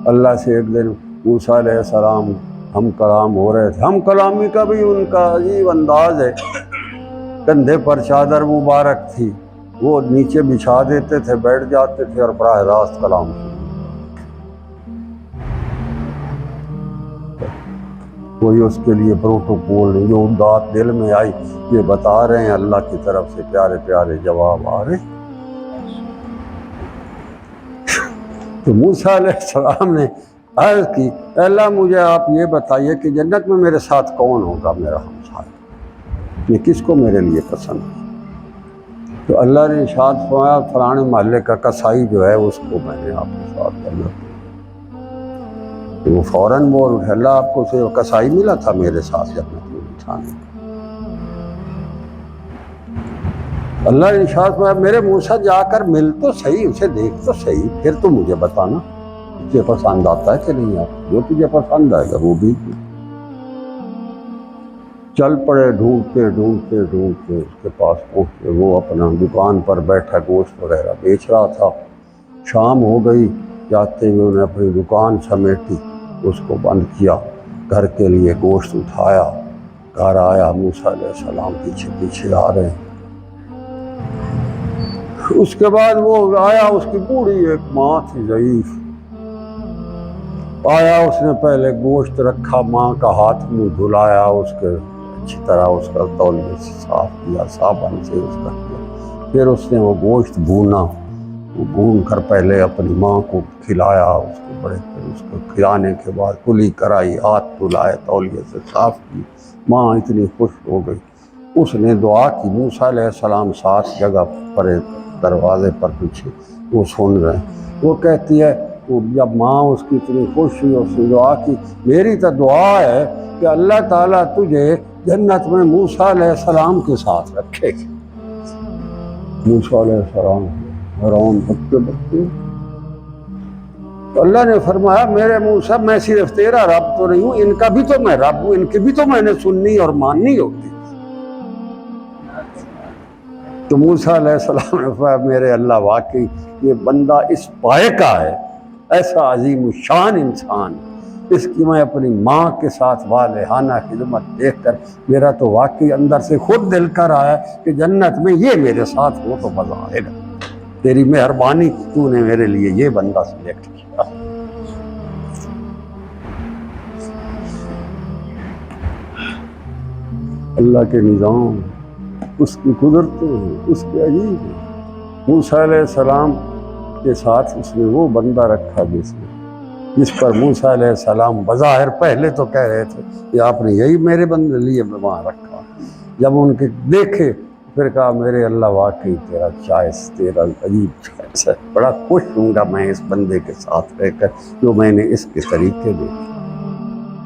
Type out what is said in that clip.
اللہ سے ایک دن موسیٰ علیہ السلام ہم کلام ہو رہے تھے، ہم کلامی کا بھی ان کا عجیب انداز ہے، کندھے پر چادر مبارک تھی، وہ نیچے بچھا دیتے تھے، بیٹھ جاتے تھے اور براہ راست کلام شروع۔ کوئی اس کے لیے پروٹوکول نہیں، جو بات دل میں آئی یہ بتا رہے ہیں، اللہ کی طرف سے پیارے پیارے جواب آ رہے ہیں۔ تو موسیٰ علیہ السلام نے عرض کی، اے اللہ مجھے آپ یہ بتائیے کہ جنت میں میرے ساتھ کون ہوگا میرا ہمسایہ، یہ کس کو میرے لیے پسند ہے؟ تو اللہ نے ارشاد فرمایا فلانے محلے کا کسائی جو ہے اس کو میں نے آپ کے ساتھ جنت۔ تو وہ فوراً بول اٹھے، اللہ آپ کو سے کسائی ملا تھا میرے ساتھ جنت میں بٹھانے۔ اللہ نے ارشاد فرمایا میرے موسیٰ جا کر مل تو صحیح، اسے دیکھ تو صحیح، پھر تو مجھے بتانا تجھے پسند آتا ہے کہ نہیں آتا، جو تجھے پسند آئے گا وہ بھی۔ چل پڑے ڈھونڈتے ڈھونڈتے ڈھونڈتے اس کے پاس پہنچے، وہ اپنا دکان پر بیٹھا گوشت وغیرہ بیچ رہا تھا۔ شام ہو گئی، جاتے ہوئے انہیں اپنی دکان سمیٹی، اس کو بند کیا، گھر کے لیے گوشت اٹھایا، گھر آیا، موسیٰ علیہ السلام پیچھے پیچھے آ رہے ہیں۔ اس کے بعد وہ آیا، اس کی بوڑھی ایک ماں تھی ضعیف، آیا، اس نے پہلے گوشت رکھا، ماں کا ہاتھ منہ دھلایا، اس کے اچھی طرح اس کا تولیے سے صاف کیا، صابن سے اس کا کیا، پھر اس نے وہ گوشت بھونا، وہ بھون کر پہلے اپنی ماں کو کھلایا، اس کو بڑے، پھر اس کو کھلانے کے بعد کلی کرائی، ہاتھ دھلائے، تولیے سے صاف کی، ماں اتنی خوش ہو گئی، اس نے دعا کی۔ موسیٰ علیہ السلام ساتھ جگہ پر دروازے پر پیچھے وہ سن رہے ہیں، وہ کہتی ہے جب ماں اس کی اتنی خوش ہوئی، اس نے دعا کی، میری تو دعا ہے کہ اللہ تعالیٰ تجھے جنت میں موسیٰ علیہ السلام کے ساتھ رکھے گی۔ موسیٰ علیہ السلام حیران بکتے بکتے، تو اللہ نے فرمایا میرے موسیٰ میں صرف تیرا رب تو نہیں ہوں، ان کا بھی تو میں رب ہوں، ان کی بھی تو میں نے سننی اور ماننی ہوتی۔ تو موسیٰ علیہ السلام نے فرمایا میرے اللہ واقعی یہ بندہ اس پائے کا ہے، ایسا عظیم الشان انسان، اس کی میں اپنی ماں کے ساتھ والہانہ خدمت دیکھ کر میرا تو واقعی اندر سے خود دل کر آیا کہ جنت میں یہ میرے ساتھ ہو تو مزہ آئے گا، تیری مہربانی، تو نے میرے لیے یہ بندہ سلیکٹ کیا۔ اللہ کے نظام، اس کی قدرتیں ہیں، اس کے عجیب ہیں۔ موسیٰ علیہ السلام کے ساتھ اس نے وہ بندہ رکھا جس پر موسیٰ علیہ السلام بظاہر پہلے تو کہہ رہے تھے کہ آپ نے یہی میرے بندے لیے وہاں رکھا، جب ان کے دیکھے پھر کہا میرے اللہ واقعی تیرا چوائس، تیرا عجیب چوائس ہے، بڑا خوش ہوں گا میں اس بندے کے ساتھ رہ کر جو میں نے اس کے طریقے دیکھے۔